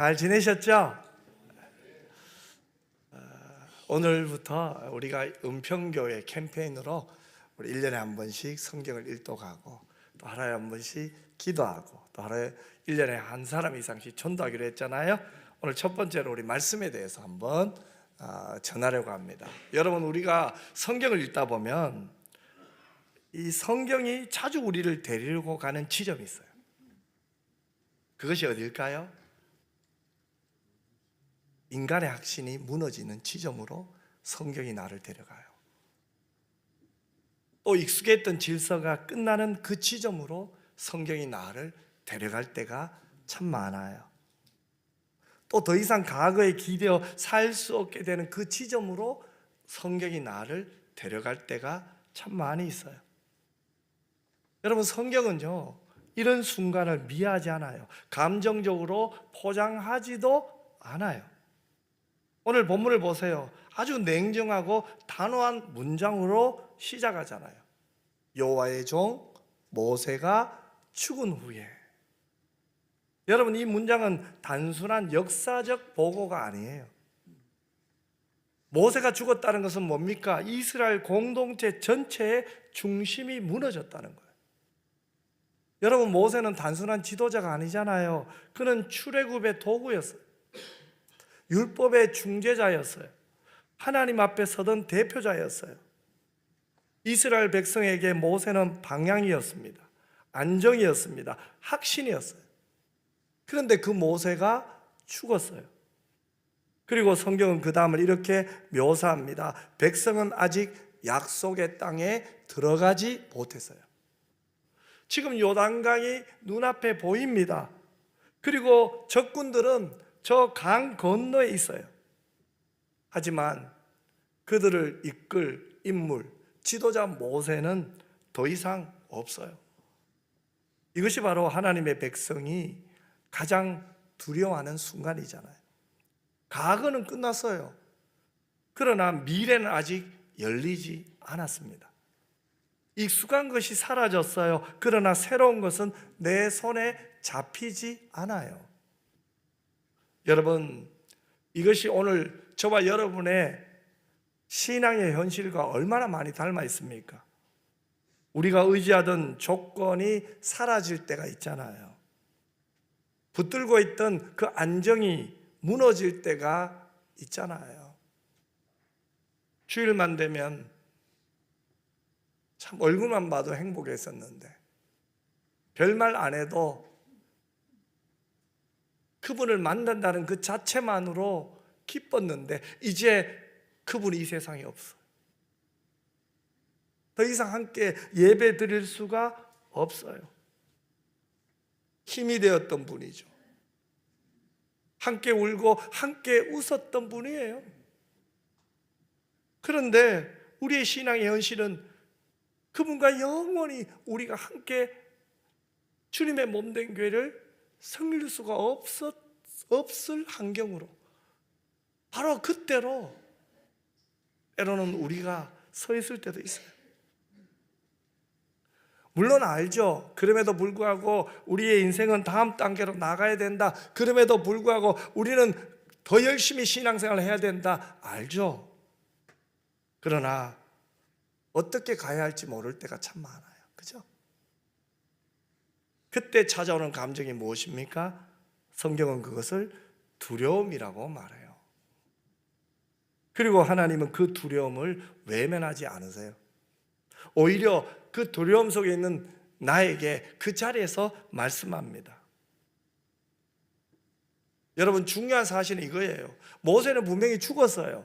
잘 지내셨죠? 오늘부터 우리가 은평교회 캠페인으로 우리 1년에 한 번씩 성경을 읽도가고 또 하루에 한 번씩 기도하고 또 하루에 1년에 한 사람 이상씩 전도하기로 했잖아요. 오늘 첫 번째로 우리 말씀에 대해서 한번 전하려고 합니다. 여러분, 우리가 성경을 읽다 보면 이 성경이 자주 우리를 데리고 가는 지점이 있어요. 그것이 어딜까요? 인간의 확신이 무너지는 지점으로 성경이 나를 데려가요. 또 익숙했던 질서가 끝나는 그 지점으로 성경이 나를 데려갈 때가 참 많아요. 또 더 이상 과거에 기대어 살 수 없게 되는 그 지점으로 성경이 나를 데려갈 때가 참 많이 있어요. 여러분, 성경은요, 이런 순간을 미워하지 않아요. 감정적으로 포장하지도 않아요. 오늘 본문을 보세요. 아주 냉정하고 단호한 문장으로 시작하잖아요. 여호와의 종 모세가 죽은 후에. 여러분, 이 문장은 단순한 역사적 보고가 아니에요. 모세가 죽었다는 것은 뭡니까? 이스라엘 공동체 전체의 중심이 무너졌다는 거예요. 여러분, 모세는 단순한 지도자가 아니잖아요. 그는 출애굽의 도구였어요. 율법의 중재자였어요. 하나님 앞에 서던 대표자였어요. 이스라엘 백성에게 모세는 방향이었습니다. 안정이었습니다. 확신이었어요. 그런데 그 모세가 죽었어요. 그리고 성경은 그 다음을 이렇게 묘사합니다. 백성은 아직 약속의 땅에 들어가지 못했어요. 지금 요단강이 눈앞에 보입니다. 그리고 적군들은 저 강 건너에 있어요. 하지만 그들을 이끌 인물, 지도자 모세는 더 이상 없어요. 이것이 바로 하나님의 백성이 가장 두려워하는 순간이잖아요. 과거는 끝났어요. 그러나 미래는 아직 열리지 않았습니다. 익숙한 것이 사라졌어요. 그러나 새로운 것은 내 손에 잡히지 않아요. 여러분, 이것이 오늘 저와 여러분의 신앙의 현실과 얼마나 많이 닮아 있습니까? 우리가 의지하던 조건이 사라질 때가 있잖아요. 붙들고 있던 그 안정이 무너질 때가 있잖아요. 주일만 되면 참 얼굴만 봐도 행복했었는데 별말 안 해도 그분을 만난다는 그 자체만으로 기뻤는데 이제 그분이 이 세상에 없어요. 더 이상 함께 예배 드릴 수가 없어요. 힘이 되었던 분이죠. 함께 울고 함께 웃었던 분이에요. 그런데 우리의 신앙의 현실은 그분과 영원히 우리가 함께 주님의 몸된 교회를 섬길 수가 없을 환경으로 바로 그때로 때로는 우리가 서 있을 때도 있어요. 물론 알죠. 그럼에도 불구하고 우리의 인생은 다음 단계로 나가야 된다. 그럼에도 불구하고 우리는 더 열심히 신앙생활을 해야 된다. 알죠. 그러나 어떻게 가야 할지 모를 때가 참 많아요. 그죠? 그때 찾아오는 감정이 무엇입니까? 성경은 그것을 두려움이라고 말해요. 그리고 하나님은 그 두려움을 외면하지 않으세요. 오히려 그 두려움 속에 있는 나에게 그 자리에서 말씀합니다. 여러분, 중요한 사실은 이거예요. 모세는 분명히 죽었어요.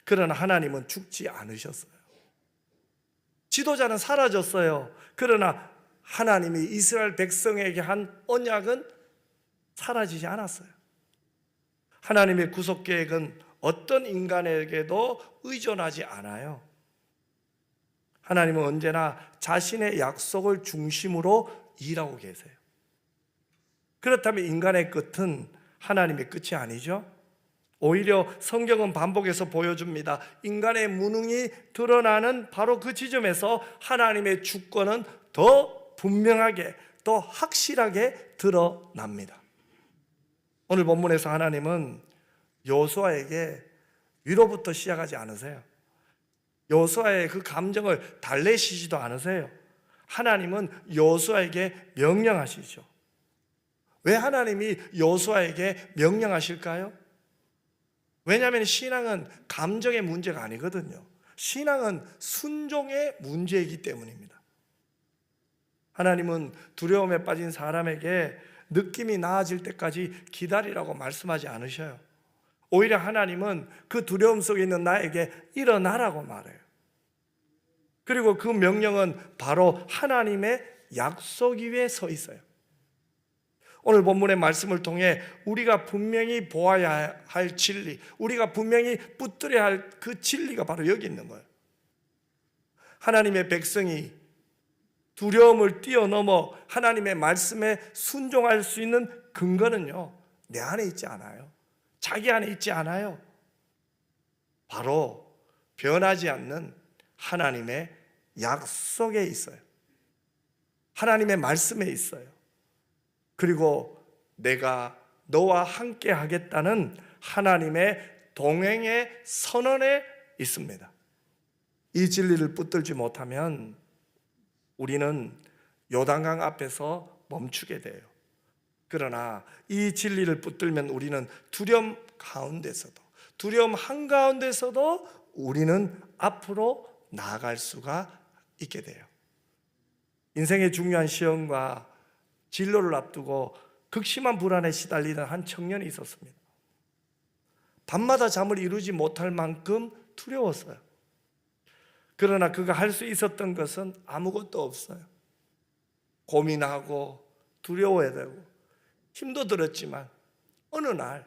그러나 하나님은 죽지 않으셨어요. 지도자는 사라졌어요. 그러나 하나님이 이스라엘 백성에게 한 언약은 사라지지 않았어요. 하나님의 구속 계획은 어떤 인간에게도 의존하지 않아요. 하나님은 언제나 자신의 약속을 중심으로 일하고 계세요. 그렇다면 인간의 끝은 하나님의 끝이 아니죠. 오히려 성경은 반복해서 보여줍니다. 인간의 무능이 드러나는 바로 그 지점에서 하나님의 주권은 더 분명하게, 더 확실하게 드러납니다. 오늘 본문에서 하나님은 여호수아에게 위로부터 시작하지 않으세요. 여호수아의 그 감정을 달래시지도 않으세요. 하나님은 여호수아에게 명령하시죠. 왜 하나님이 여호수아에게 명령하실까요? 왜냐하면 신앙은 감정의 문제가 아니거든요. 신앙은 순종의 문제이기 때문입니다. 하나님은 두려움에 빠진 사람에게 느낌이 나아질 때까지 기다리라고 말씀하지 않으셔요. 오히려 하나님은 그 두려움 속에 있는 나에게 일어나라고 말해요. 그리고 그 명령은 바로 하나님의 약속 위에 서 있어요. 오늘 본문의 말씀을 통해 우리가 분명히 보아야 할 진리, 우리가 분명히 붙들어야 할 그 진리가 바로 여기 있는 거예요. 하나님의 백성이 두려움을 뛰어넘어 하나님의 말씀에 순종할 수 있는 근거는요, 내 안에 있지 않아요. 자기 안에 있지 않아요. 바로 변하지 않는 하나님의 약속에 있어요. 하나님의 말씀에 있어요. 그리고 내가 너와 함께 하겠다는 하나님의 동행의 선언에 있습니다. 이 진리를 붙들지 못하면 우리는 요단강 앞에서 멈추게 돼요. 그러나 이 진리를 붙들면 우리는 두려움 가운데서도, 두려움 한가운데서도 우리는 앞으로 나아갈 수가 있게 돼요. 인생의 중요한 시험과 진로를 앞두고 극심한 불안에 시달리던 한 청년이 있었습니다. 밤마다 잠을 이루지 못할 만큼 두려웠어요. 그러나 그가 할 수 있었던 것은 아무것도 없어요. 고민하고 두려워야 되고 힘도 들었지만 어느 날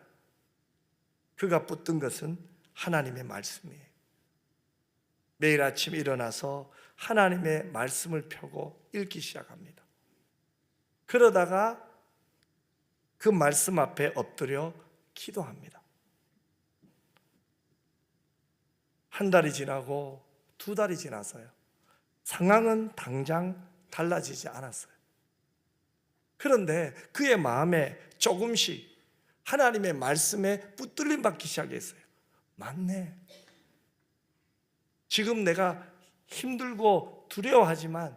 그가 붙든 것은 하나님의 말씀이에요. 매일 아침 일어나서 하나님의 말씀을 펴고 읽기 시작합니다. 그러다가 그 말씀 앞에 엎드려 기도합니다. 한 달이 지나고 두 달이 지나서요. 상황은 당장 달라지지 않았어요. 그런데 그의 마음에 조금씩 하나님의 말씀에 붙들림 받기 시작했어요. 맞네. 지금 내가 힘들고 두려워하지만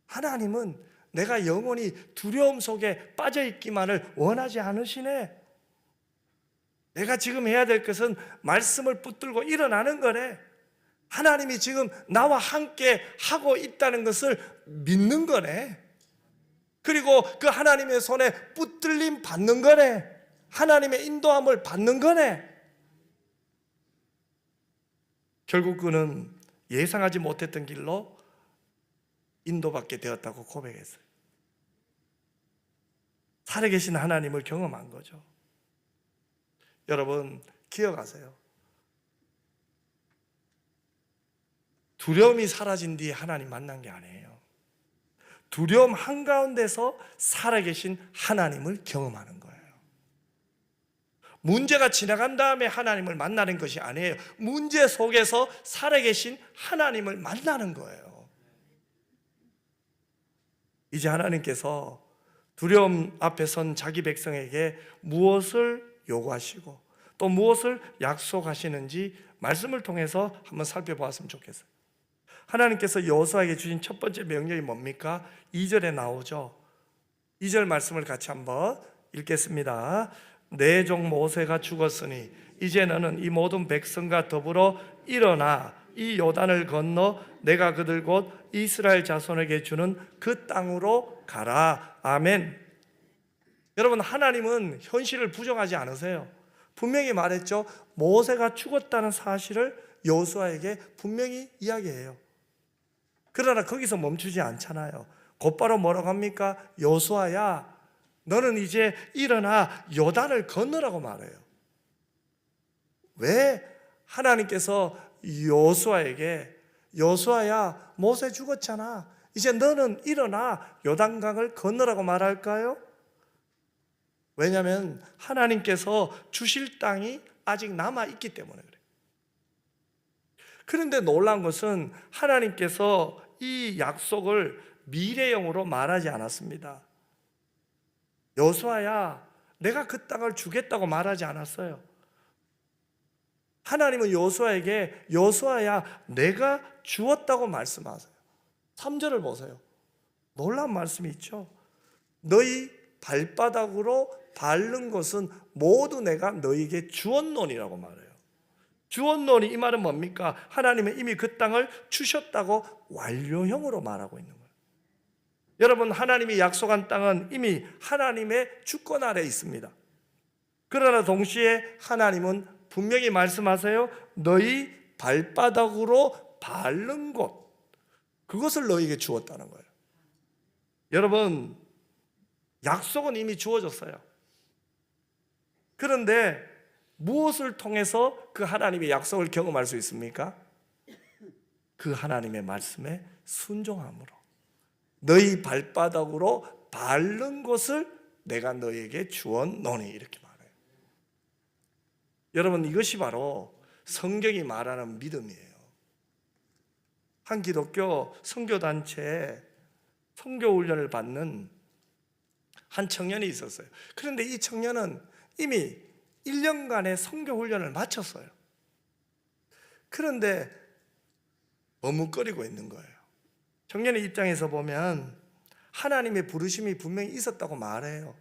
하나님은 내가 영원히 두려움 속에 빠져있기만을 원하지 않으시네. 내가 지금 해야 될 것은 말씀을 붙들고 일어나는 거네. 하나님이 지금 나와 함께 하고 있다는 것을 믿는 거네. 그리고 그 하나님의 손에 붙들림 받는 거네. 하나님의 인도함을 받는 거네. 결국 그는 예상하지 못했던 길로 인도받게 되었다고 고백했어요. 살아계신 하나님을 경험한 거죠. 여러분 기억하세요. 두려움이 사라진 뒤에 하나님 만난 게 아니에요. 두려움 한가운데서 살아계신 하나님을 경험하는 거예요. 문제가 지나간 다음에 하나님을 만나는 것이 아니에요. 문제 속에서 살아계신 하나님을 만나는 거예요. 이제 하나님께서 두려움 앞에 선 자기 백성에게 무엇을 요구하시고 또 무엇을 약속하시는지 말씀을 통해서 한번 살펴보았으면 좋겠어요. 하나님께서 여호수아에게 주신 첫 번째 명령이 뭡니까? 2절에 나오죠. 2절 말씀을 같이 한번 읽겠습니다. 내 종 모세가 죽었으니 이제 너는 이 모든 백성과 더불어 일어나 이 요단을 건너 내가 그들 곧 이스라엘 자손에게 주는 그 땅으로 가라. 아멘. 여러분 하나님은 현실을 부정하지 않으세요. 분명히 말했죠. 모세가 죽었다는 사실을 여호수아에게 분명히 이야기해요. 그러나 거기서 멈추지 않잖아요. 곧바로 뭐라고 합니까? 여호수아야, 너는 이제 일어나 요단을 건너라고 말해요. 왜 하나님께서 여호수아에게 여호수아야, 모세 죽었잖아. 이제 너는 일어나 요단강을 건너라고 말할까요? 왜냐하면 하나님께서 주실 땅이 아직 남아있기 때문에 그래요. 그런데 놀라운 것은 하나님께서 이 약속을 미래형으로 말하지 않았습니다. 여호수아야, 내가 그 땅을 주겠다고 말하지 않았어요. 하나님은 여호수아에게 여호수아야 내가 주었다고 말씀하세요. 3절을 보세요. 놀라운 말씀이 있죠. 너희 발바닥으로 밟는 것은 모두 내가 너희에게 주었노니라고 말해요. 주었노니 이 말은 뭡니까? 하나님은 이미 그 땅을 주셨다고 완료형으로 말하고 있는 거예요. 여러분, 하나님이 약속한 땅은 이미 하나님의 주권 아래에 있습니다. 그러나 동시에 하나님은 분명히 말씀하세요. 너희 발바닥으로 밟는 곳, 그것을 너희에게 주었다는 거예요. 여러분, 약속은 이미 주어졌어요. 그런데 무엇을 통해서 그 하나님의 약속을 경험할 수 있습니까? 그 하나님의 말씀에 순종함으로. 너희 발바닥으로 밟는 것을 내가 너희에게 주었노니, 이렇게 말해요. 여러분, 이것이 바로 성경이 말하는 믿음이에요. 한 기독교 선교단체에 선교훈련을 받는 한 청년이 있었어요. 그런데 이 청년은 이미 1년간의 선교훈련을 마쳤어요. 그런데 머뭇거리고 있는 거예요. 청년의 입장에서 보면 하나님의 부르심이 분명히 있었다고 말해요.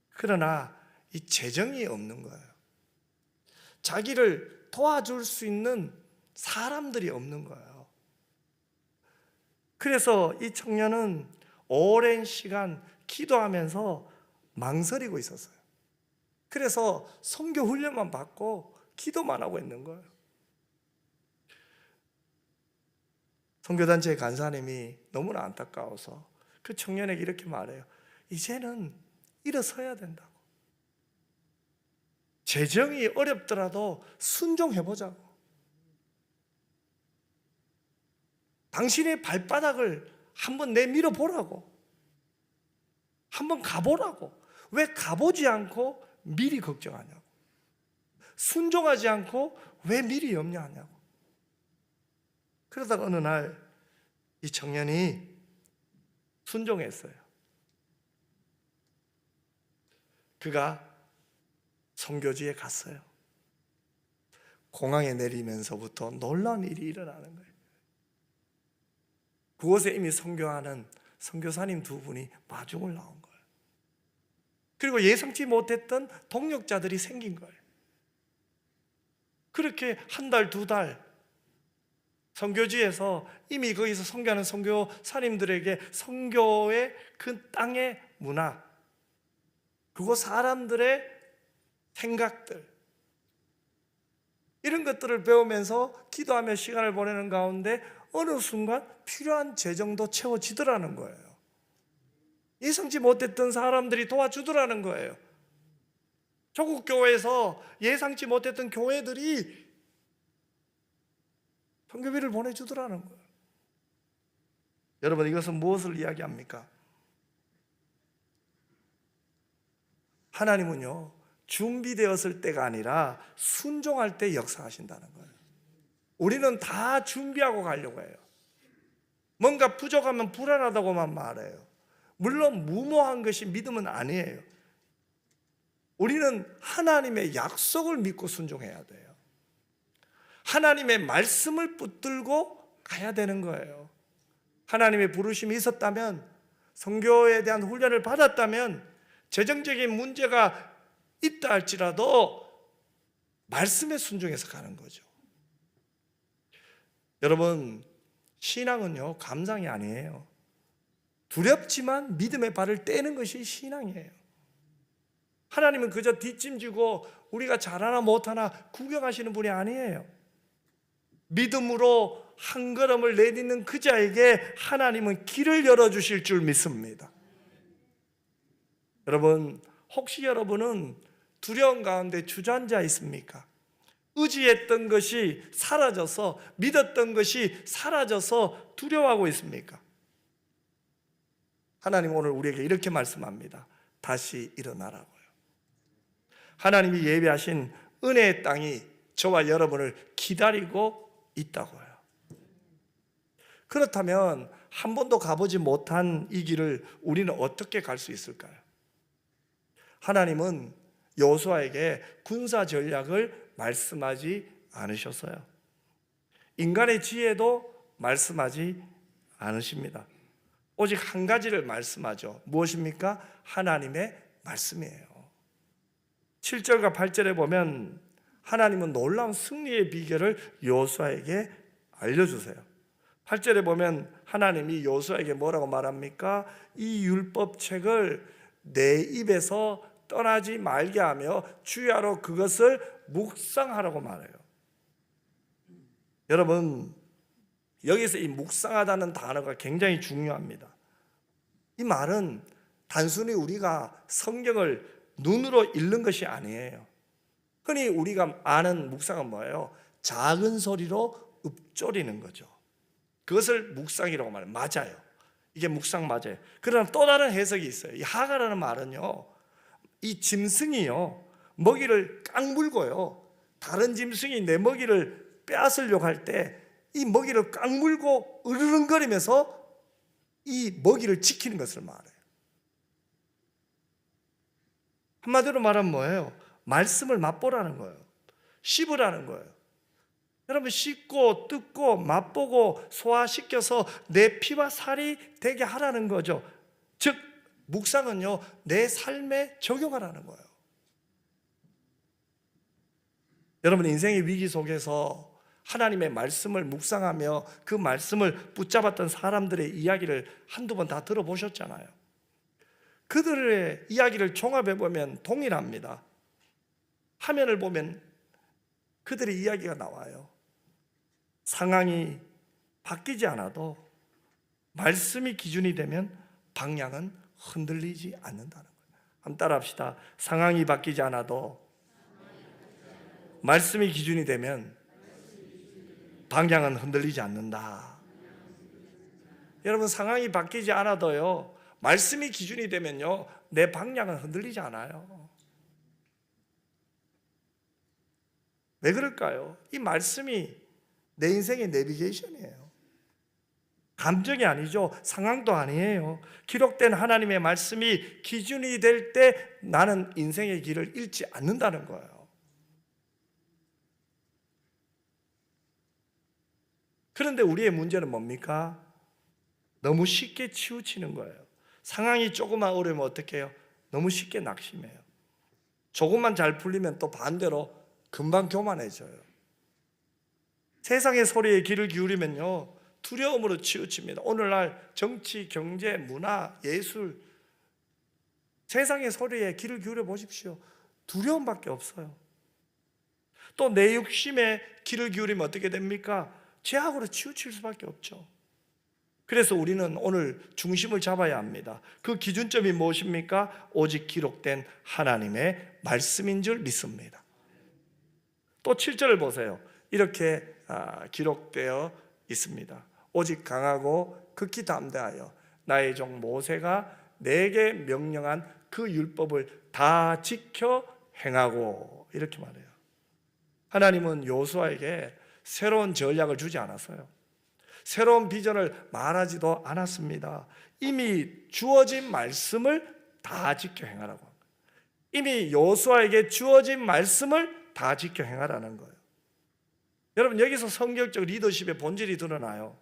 그러나 이 재정이 없는 거예요. 자기를 도와줄 수 있는 사람들이 없는 거예요. 그래서 이 청년은 오랜 시간 기도하면서 망설이고 있었어요. 그래서 선교 훈련만 받고 기도만 하고 있는 거예요. 선교단체의 간사님이 너무나 안타까워서 그 청년에게 이렇게 말해요. 이제는 일어서야 된다고. 재정이 어렵더라도 순종해보자고. 당신의 발바닥을 한번 내밀어 보라고. 한번 가보라고. 왜 가보지 않고 미리 걱정하냐고. 순종하지 않고 왜 미리 염려하냐고. 그러다가 어느 날 이 청년이 순종했어요. 그가 선교지에 갔어요. 공항에 내리면서부터 놀라운 일이 일어나는 거예요. 그곳에 이미 선교하는 선교사님 2분이 마중을 나온 거예요. 그리고 예상치 못했던 동역자들이 생긴 거예요. 그렇게 한 달, 2달 선교지에서 이미 거기서 선교하는 선교사님들에게 선교의 그 땅의 문화, 그곳 사람들의 생각들, 이런 것들을 배우면서 기도하며 시간을 보내는 가운데 어느 순간 필요한 재정도 채워지더라는 거예요. 예상치 못했던 사람들이 도와주더라는 거예요. 조국 교회에서 예상치 못했던 교회들이 선교비를 보내주더라는 거예요. 여러분, 이것은 무엇을 이야기합니까? 하나님은요, 준비되었을 때가 아니라 순종할 때 역사하신다는 거예요. 우리는 다 준비하고 가려고 해요. 뭔가 부족하면 불안하다고만 말해요. 물론 무모한 것이 믿음은 아니에요. 우리는 하나님의 약속을 믿고 순종해야 돼요. 하나님의 말씀을 붙들고 가야 되는 거예요. 하나님의 부르심이 있었다면, 선교에 대한 훈련을 받았다면, 재정적인 문제가 있다 할지라도 말씀에 순종해서 가는 거죠. 여러분, 신앙은요, 감상이 아니에요. 두렵지만 믿음의 발을 떼는 것이 신앙이에요. 하나님은 그저 뒷짐지고 우리가 잘하나 못하나 구경하시는 분이 아니에요. 믿음으로 한 걸음을 내딛는 그 자에게 하나님은 길을 열어주실 줄 믿습니다. 여러분, 혹시 여러분은 두려움 가운데 주저앉아 있습니까? 의지했던 것이 사라져서, 믿었던 것이 사라져서 두려워하고 있습니까? 하나님 오늘 우리에게 이렇게 말씀합니다. 다시 일어나라고요. 하나님이 예비하신 은혜의 땅이 저와 여러분을 기다리고 있다고요. 그렇다면 한 번도 가보지 못한 이 길을 우리는 어떻게 갈 수 있을까요? 하나님은 여호수아에게 군사 전략을 말씀하지 않으셨어요. 인간의 지혜도 말씀하지 않으십니다. 오직 한 가지를 말씀하죠. 무엇입니까? 하나님의 말씀이에요. 7절과 8절에 보면 하나님은 놀라운 승리의 비결을 여호수아에게 알려주세요. 8절에 보면 하나님이 여호수아에게 뭐라고 말합니까? 이 율법책을 내 입에서 떠나지 말게 하며 주야로 그것을 묵상하라고 말해요. 여러분, 여기서 이 묵상하다는 단어가 굉장히 중요합니다. 이 말은 단순히 우리가 성경을 눈으로 읽는 것이 아니에요. 흔히 우리가 아는 묵상은 뭐예요? 작은 소리로 읊조리는 거죠. 그것을 묵상이라고 말해요. 맞아요. 이게 묵상 맞아요. 그러나 또 다른 해석이 있어요. 이 하가라는 말은요, 이 짐승이요, 먹이를 깡물고요, 다른 짐승이 내 먹이를 빼앗으려고 할 때 이 먹이를 깡물고 으르렁거리면서 이 먹이를 지키는 것을 말해요. 한마디로 말하면 뭐예요? 말씀을 맛보라는 거예요. 씹으라는 거예요. 여러분, 씹고 뜯고 맛보고 소화시켜서 내 피와 살이 되게 하라는 거죠. 즉 묵상은요, 내 삶에 적용하라는 거예요. 여러분, 인생의 위기 속에서 하나님의 말씀을 묵상하며 그 말씀을 붙잡았던 사람들의 이야기를 한두 번 다 들어보셨잖아요. 그들의 이야기를 종합해보면 동일합니다. 화면을 보면 그들의 이야기가 나와요. 상황이 바뀌지 않아도 말씀이 기준이 되면 방향은 흔들리지 않는다는 거예요. 한번 따라합시다. 상황이 바뀌지 않아도 말씀이 기준이 되면 방향은 흔들리지 않는다. 여러분, 상황이 바뀌지 않아도요, 말씀이 기준이 되면요, 내 방향은 흔들리지 않아요. 왜 그럴까요? 이 말씀이 내 인생의 내비게이션이에요. 감정이 아니죠. 상황도 아니에요. 기록된 하나님의 말씀이 기준이 될 때 나는 인생의 길을 잃지 않는다는 거예요. 그런데 우리의 문제는 뭡니까? 너무 쉽게 치우치는 거예요. 상황이 조금만 어려우면 어떻게 해요? 너무 쉽게 낙심해요. 조금만 잘 풀리면 또 반대로 금방 교만해져요. 세상의 소리에 귀를 기울이면요, 두려움으로 치우칩니다. 오늘날 정치, 경제, 문화, 예술, 세상의 소리에 귀를 기울여 보십시오. 두려움밖에 없어요. 또 내 욕심에 귀를 기울이면 어떻게 됩니까? 죄악으로 치우칠 수밖에 없죠. 그래서 우리는 오늘 중심을 잡아야 합니다. 그 기준점이 무엇입니까? 오직 기록된 하나님의 말씀인 줄 믿습니다. 또 7절을 보세요. 이렇게 기록되어 있습니다. 오직 강하고 극히 담대하여 나의 종 모세가 내게 명령한 그 율법을 다 지켜 행하고, 이렇게 말해요. 하나님은 여호수아에게 새로운 전략을 주지 않았어요. 새로운 비전을 말하지도 않았습니다. 이미 주어진 말씀을 다 지켜 행하라고 합니다. 이미 여호수아에게 주어진 말씀을 다 지켜 행하라는 거예요. 여러분, 여기서 성경적 리더십의 본질이 드러나요.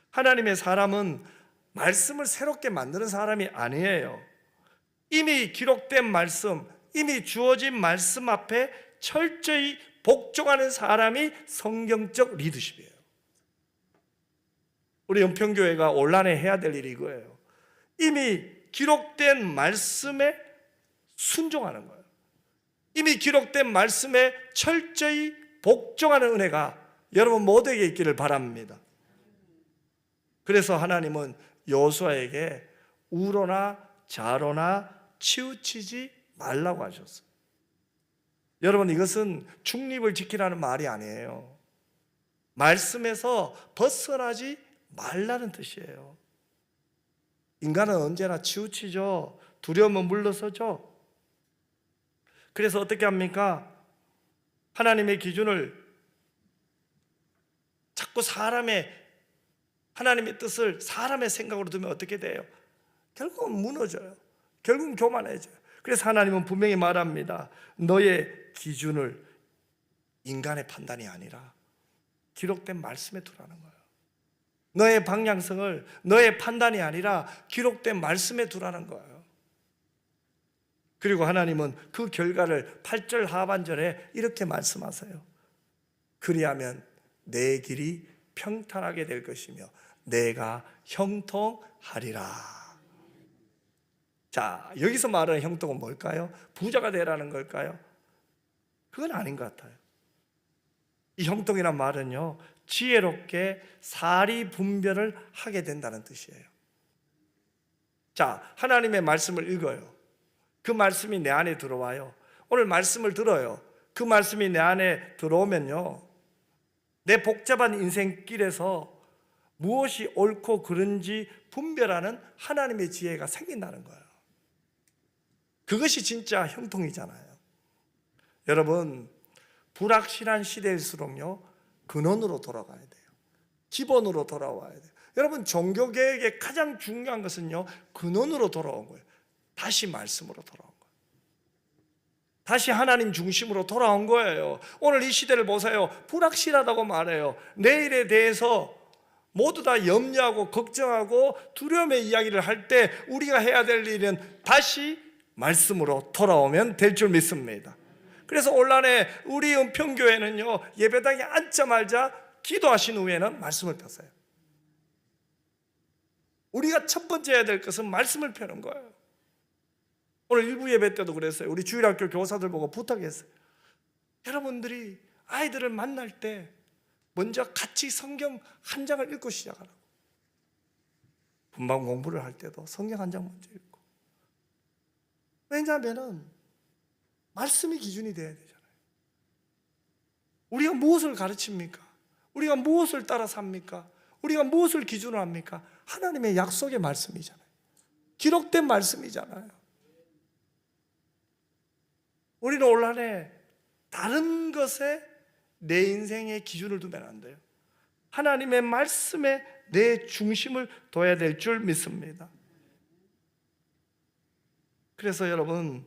하나님의 사람은 말씀을 새롭게 만드는 사람이 아니에요. 이미 기록된 말씀, 이미 주어진 말씀 앞에 철저히 복종하는 사람이 성경적 리더십이에요. 우리 연평교회가 올한해 해야 될 일이 이거예요. 이미 기록된 말씀에 순종하는 거예요. 이미 기록된 말씀에 철저히 복종하는 은혜가 여러분 모두에게 있기를 바랍니다. 그래서 하나님은 여호수아에게 우로나 좌로나 치우치지 말라고 하셨어요. 여러분, 이것은 중립을 지키라는 말이 아니에요. 말씀에서 벗어나지 말라는 뜻이에요. 인간은 언제나 치우치죠. 두려움은 물러서죠. 그래서 어떻게 합니까? 하나님의 기준을 자꾸 하나님의 뜻을 사람의 생각으로 두면 어떻게 돼요? 결국은 무너져요. 결국은 교만해져요. 그래서 하나님은 분명히 말합니다. 너의 기준을 인간의 판단이 아니라 기록된 말씀에 두라는 거예요. 너의 방향성을 너의 판단이 아니라 기록된 말씀에 두라는 거예요. 그리고 하나님은 그 결과를 8절 하반절에 이렇게 말씀하세요. 그리하면 내 길이 평탄하게 될 것이며 내가 형통하리라. 자, 여기서 말하는 형통은 뭘까요? 부자가 되라는 걸까요? 그건 아닌 것 같아요. 이 형통이란 말은요, 지혜롭게 사리 분별을 하게 된다는 뜻이에요. 자, 하나님의 말씀을 읽어요. 그 말씀이 내 안에 들어와요. 오늘 말씀을 들어요. 그 말씀이 내 안에 들어오면요, 내 복잡한 인생길에서 무엇이 옳고 그른지 분별하는 하나님의 지혜가 생긴다는 거예요. 그것이 진짜 형통이잖아요. 여러분, 불확실한 시대일수록요, 근원으로 돌아가야 돼요. 기본으로 돌아와야 돼요. 여러분, 종교개혁의 가장 중요한 것은요, 근원으로 돌아온 거예요. 다시 말씀으로 돌아온 거예요. 다시 하나님 중심으로 돌아온 거예요. 오늘 이 시대를 보세요. 불확실하다고 말해요. 내일에 대해서 모두 다 염려하고 걱정하고 두려움의 이야기를 할 때 우리가 해야 될 일은 다시 말씀으로 돌아오면 될 줄 믿습니다. 그래서 온란에 우리 은평교회는요, 예배당에 앉자마자 기도하신 후에는 말씀을 폈어요. 우리가 첫 번째 해야 될 것은 말씀을 펴는 거예요. 오늘 일부 예배 때도 그랬어요. 우리 주일학교 교사들 보고 부탁했어요. 여러분들이 아이들을 만날 때 먼저 같이 성경 한 장을 읽고 시작하라고. 분방 공부를 할 때도 성경 한 장 먼저 읽고. 왜냐하면 말씀이 기준이 돼야 되잖아요. 우리가 무엇을 가르칩니까? 우리가 무엇을 따라 삽니까? 우리가 무엇을 기준으로 합니까? 하나님의 약속의 말씀이잖아요. 기록된 말씀이잖아요. 우리는 온란에 다른 것에 내 인생의 기준을 두면 안 돼요. 하나님의 말씀에 내 중심을 둬야 될 줄 믿습니다. 그래서 여러분,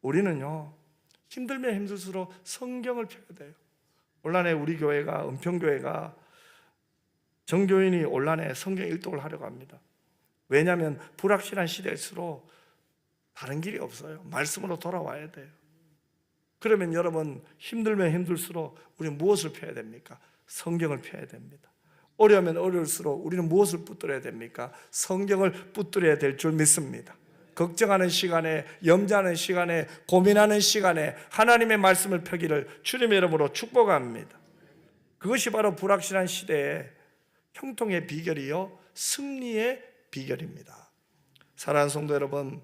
우리는요, 힘들면 힘들수록 성경을 펴야 돼요. 온란에 우리 교회가, 은평교회가 정교인이 온란에 성경 일독을 하려고 합니다. 왜냐하면 불확실한 시대일수록 다른 길이 없어요. 말씀으로 돌아와야 돼요. 그러면 여러분, 힘들면 힘들수록 우리는 무엇을 펴야 됩니까? 성경을 펴야 됩니다. 어려우면 어려울수록 우리는 무엇을 붙들어야 됩니까? 성경을 붙들어야 될 줄 믿습니다. 걱정하는 시간에, 염려하는 시간에, 고민하는 시간에 하나님의 말씀을 펴기를 주님의 이름으로 축복합니다. 그것이 바로 불확실한 시대에 형통의 비결이요, 승리의 비결입니다. 사랑하는 성도 여러분,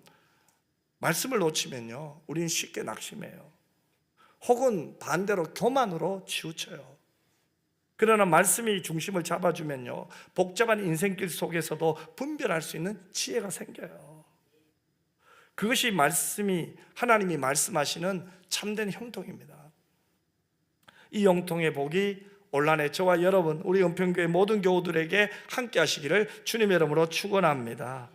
말씀을 놓치면요, 우리는 쉽게 낙심해요. 혹은 반대로 교만으로 치우쳐요. 그러나 말씀이 중심을 잡아주면요, 복잡한 인생길 속에서도 분별할 수 있는 지혜가 생겨요. 그것이 말씀이, 하나님이 말씀하시는 참된 형통입니다. 이 형통의 복이 온란에 저와 여러분, 우리 은평교회 모든 교우들에게 함께 하시기를 주님의 이름으로 축원합니다.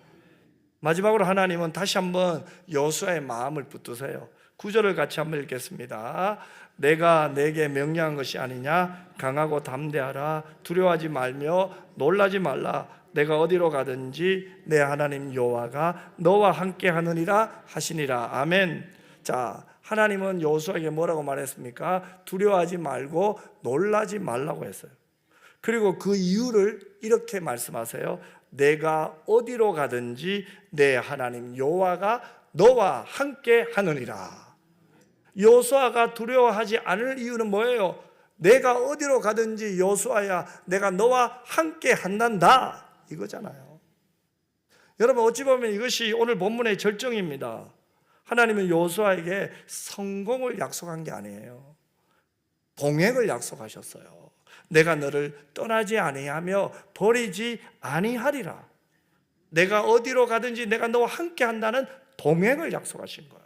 마지막으로 하나님은 다시 한번 여호수아의 마음을 붙드세요. 9절을 같이 한번 읽겠습니다. 내가 내게 명령한 것이 아니냐? 강하고 담대하라. 두려워하지 말며 놀라지 말라. 내가 어디로 가든지 내 하나님 여호와가 너와 함께 하느니라 하시니라. 아멘. 자, 하나님은 여호수아에게 뭐라고 말했습니까? 두려워하지 말고 놀라지 말라고 했어요. 그리고 그 이유를 이렇게 말씀하세요. 내가 어디로 가든지 내 하나님 여호와가 너와 함께 하느니라. 여호수아가 두려워하지 않을 이유는 뭐예요? 내가 어디로 가든지 여호수아야, 내가 너와 함께 한단다, 이거잖아요. 여러분, 어찌 보면 이것이 오늘 본문의 절정입니다. 하나님은 여호수아에게 성공을 약속한 게 아니에요. 동행을 약속하셨어요. 내가 너를 떠나지 아니하며 버리지 아니하리라. 내가 어디로 가든지 내가 너와 함께 한다는 동행을 약속하신 거예요.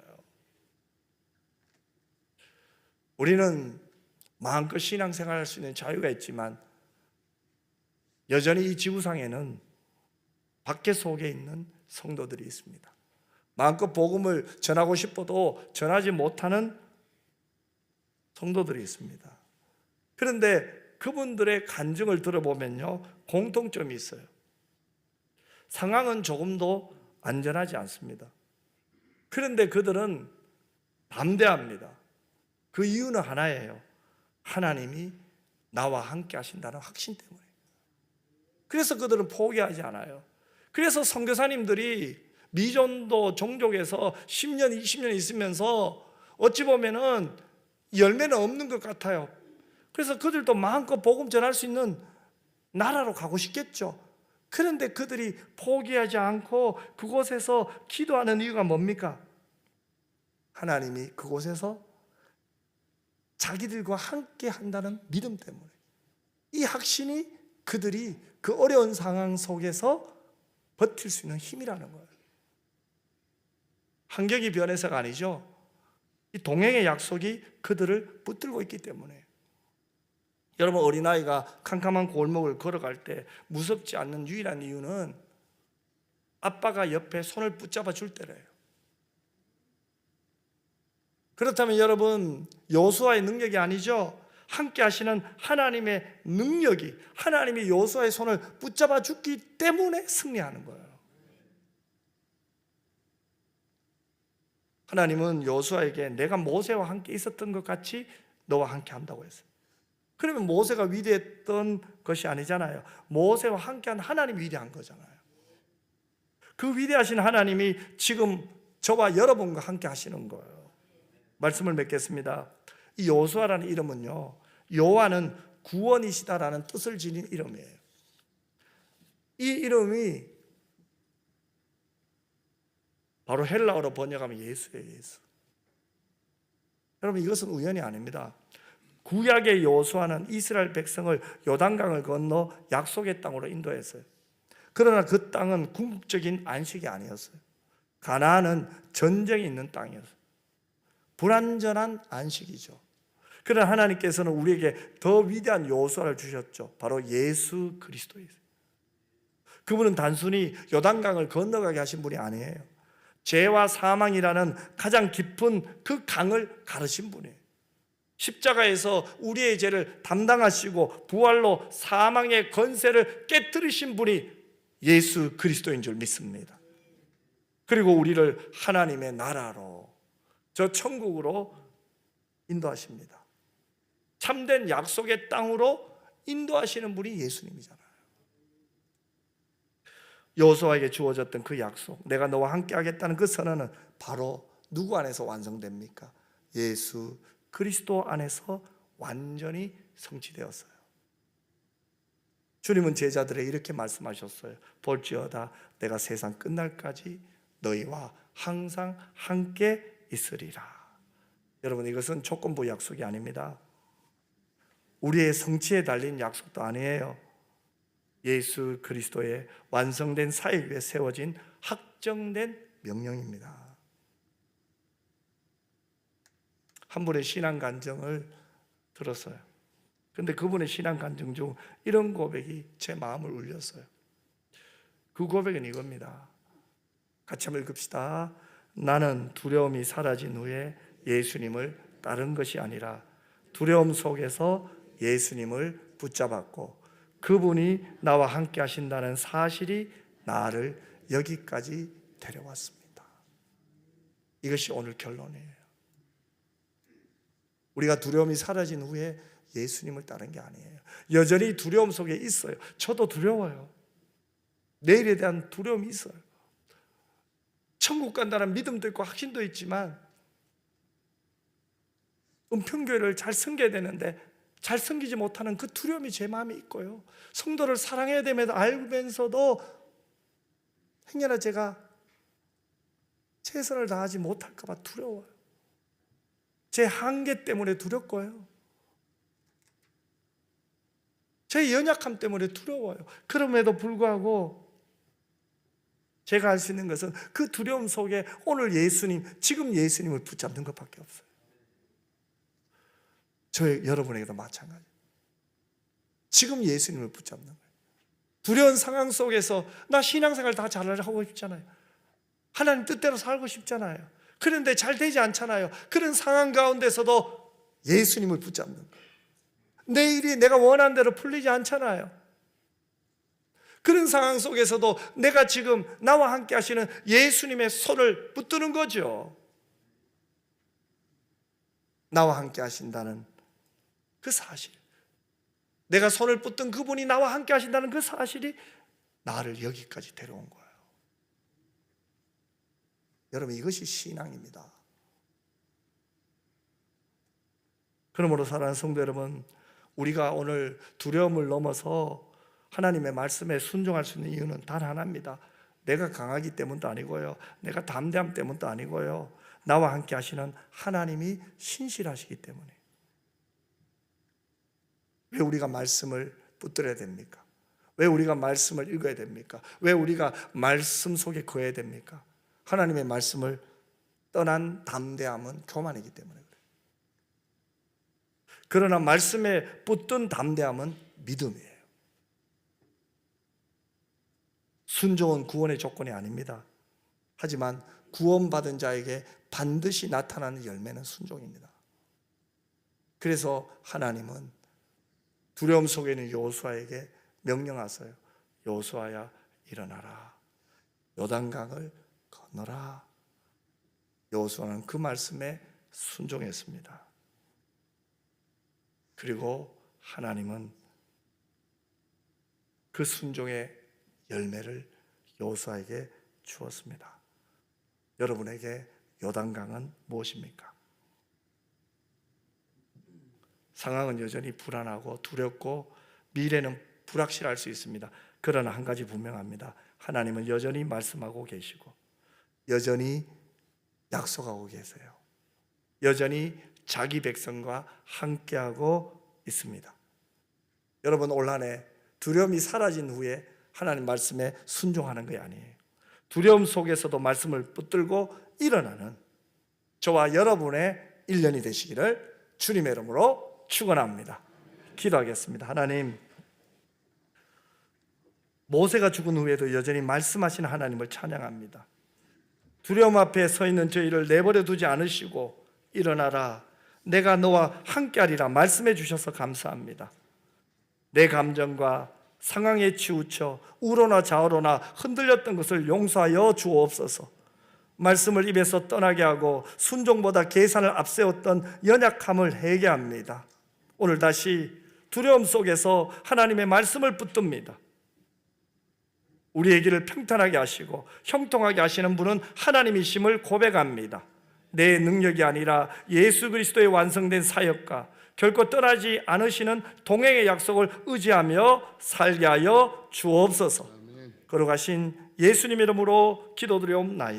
우리는 마음껏 신앙생활할 수 있는 자유가 있지만 여전히 이 지구상에는 밖에 속에 있는 성도들이 있습니다. 마음껏 복음을 전하고 싶어도 전하지 못하는 성도들이 있습니다. 그런데 그분들의 간증을 들어보면요, 공통점이 있어요. 상황은 조금도 안전하지 않습니다. 그런데 그들은 담대합니다. 그 이유는 하나예요. 하나님이 나와 함께 하신다는 확신 때문에. 그래서 그들은 포기하지 않아요. 그래서 선교사님들이 미전도 종족에서 10년, 20년 있으면서 어찌 보면은 열매는 없는 것 같아요. 그래서 그들도 마음껏 복음 전할 수 있는 나라로 가고 싶겠죠. 그런데 그들이 포기하지 않고 그곳에서 기도하는 이유가 뭡니까? 하나님이 그곳에서 자기들과 함께 한다는 믿음 때문에. 이 확신이 그들이 그 어려운 상황 속에서 버틸 수 있는 힘이라는 거예요. 환경이 변해서가 아니죠. 이 동행의 약속이 그들을 붙들고 있기 때문에. 여러분, 어린아이가 캄캄한 골목을 걸어갈 때 무섭지 않는 유일한 이유는 아빠가 옆에 손을 붙잡아 줄 때래요. 그렇다면 여러분, 여호수아의 능력이 아니죠. 함께 하시는 하나님의 능력이, 하나님이 여호수아의 손을 붙잡아 주기 때문에 승리하는 거예요. 하나님은 여호수아에게 내가 모세와 함께 있었던 것 같이 너와 함께 한다고 했어요. 그러면 모세가 위대했던 것이 아니잖아요. 모세와 함께한 하나님이 위대한 거잖아요. 그 위대하신 하나님이 지금 저와 여러분과 함께 하시는 거예요. 말씀을 맺겠습니다. 이 여호수아라는 이름은요, 여호와는 구원이시다라는 뜻을 지닌 이름이에요. 이 이름이 바로 헬라어로 번역하면 예수예요. 예수. 여러분, 이것은 우연이 아닙니다. 구약의 여호수아는 이스라엘 백성을 요단강을 건너 약속의 땅으로 인도했어요. 그러나 그 땅은 궁극적인 안식이 아니었어요. 가나안은 전쟁이 있는 땅이었어요. 불완전한 안식이죠. 그러나 하나님께서는 우리에게 더 위대한 여호수아를 주셨죠. 바로 예수 그리스도이세요. 그분은 단순히 요단강을 건너가게 하신 분이 아니에요. 죄와 사망이라는 가장 깊은 그 강을 가르신 분이에요. 십자가에서 우리의 죄를 담당하시고 부활로 사망의 권세를 깨뜨리신 분이 예수 그리스도인 줄 믿습니다. 그리고 우리를 하나님의 나라로, 저 천국으로 인도하십니다. 참된 약속의 땅으로 인도하시는 분이 예수님이잖아요. 여호수아에게 주어졌던 그 약속, 내가 너와 함께 하겠다는 그 선언은 바로 누구 안에서 완성됩니까? 예수 그리스도 안에서 완전히 성취되었어요. 주님은 제자들에게 이렇게 말씀하셨어요. 볼지어다 내가 세상 끝날까지 너희와 항상 함께 있으리라. 여러분, 이것은 조건부 약속이 아닙니다. 우리의 성취에 달린 약속도 아니에요. 예수 그리스도의 완성된 사역 위에 세워진 확정된 명령입니다. 한 분의 신앙 간증을 들었어요. 그런데 그분의 신앙 간증 중 이런 고백이 제 마음을 울렸어요. 그 고백은 이겁니다. 같이 한번 읽읍시다. 나는 두려움이 사라진 후에 예수님을 따른 것이 아니라 두려움 속에서 예수님을 붙잡았고 그분이 나와 함께 하신다는 사실이 나를 여기까지 데려왔습니다. 이것이 오늘 결론이에요. 우리가 두려움이 사라진 후에 예수님을 따른 게 아니에요. 여전히 두려움 속에 있어요. 저도 두려워요. 내일에 대한 두려움이 있어요. 천국 간다는 믿음도 있고 확신도 있지만 은평교회를 잘 섬겨야 되는데 잘 섬기지 못하는 그 두려움이 제 마음에 있고요. 성도를 사랑해야 됨에도 알면서도 행여나 제가 최선을 다하지 못할까 봐 두려워요. 제 한계 때문에 두렵고요. 제 연약함 때문에 두려워요. 그럼에도 불구하고 제가 할 수 있는 것은 그 두려움 속에 오늘 예수님, 지금 예수님을 붙잡는 것밖에 없어요. 여러분에게도 마찬가지. 지금 예수님을 붙잡는 거예요. 두려운 상황 속에서 나 신앙생활 다 잘하고 있잖아요. 하나님 뜻대로 살고 싶잖아요. 그런데 잘 되지 않잖아요. 그런 상황 가운데서도 예수님을 붙잡는 거예요. 내 일이 내가 원하는 대로 풀리지 않잖아요. 그런 상황 속에서도 내가 지금 나와 함께 하시는 예수님의 손을 붙드는 거죠. 나와 함께 하신다는 그 사실, 내가 손을 붙든 그분이 나와 함께 하신다는 그 사실이 나를 여기까지 데려온 거예요. 여러분, 이것이 신앙입니다. 그러므로 사랑하는 성도 여러분, 우리가 오늘 두려움을 넘어서 하나님의 말씀에 순종할 수 있는 이유는 단 하나입니다. 내가 강하기 때문도 아니고요, 내가 담대함 때문도 아니고요, 나와 함께 하시는 하나님이 신실하시기 때문에. 왜 우리가 말씀을 붙들어야 됩니까? 왜 우리가 말씀을 읽어야 됩니까? 왜 우리가 말씀 속에 거해야 됩니까? 하나님의 말씀을 떠난 담대함은 교만이기 때문에 그래요. 그러나 말씀에 붙든 담대함은 믿음이에요. 순종은 구원의 조건이 아닙니다. 하지만 구원받은 자에게 반드시 나타나는 열매는 순종입니다. 그래서 하나님은 두려움 속에 있는 여호수아에게 명령하세요. 여호수아야, 일어나라. 요단강을 건너라. 여호수아는 그 말씀에 순종했습니다. 그리고 하나님은 그 순종의 열매를 여호수아에게 주었습니다. 여러분에게 요단강은 무엇입니까? 상황은 여전히 불안하고 두렵고 미래는 불확실할 수 있습니다. 그러나 한 가지 분명합니다. 하나님은 여전히 말씀하고 계시고 여전히 약속하고 계세요. 여전히 자기 백성과 함께하고 있습니다. 여러분, 올 한 해 두려움이 사라진 후에 하나님 말씀에 순종하는 게 아니에요. 두려움 속에서도 말씀을 붙들고 일어나는 저와 여러분의 1년이 되시기를 주님의 이름으로 축원합니다. 기도하겠습니다. 하나님, 모세가 죽은 후에도 여전히 말씀하시는 하나님을 찬양합니다. 두려움 앞에 서 있는 저희를 내버려 두지 않으시고 일어나라, 내가 너와 함께하리라 말씀해 주셔서 감사합니다. 내 감정과 상황에 치우쳐 우로나 좌우로나 흔들렸던 것을 용서하여 주옵소서. 말씀을 입에서 떠나게 하고 순종보다 계산을 앞세웠던 연약함을 회개합니다. 오늘 다시 두려움 속에서 하나님의 말씀을 붙듭니다. 우리의 길을 평탄하게 하시고 형통하게 하시는 분은 하나님이심을 고백합니다. 내 능력이 아니라 예수 그리스도의 완성된 사역과 결코 떠나지 않으시는 동행의 약속을 의지하며 살게 하여 주옵소서. 걸어가신 예수님 이름으로 기도드리옵나이다.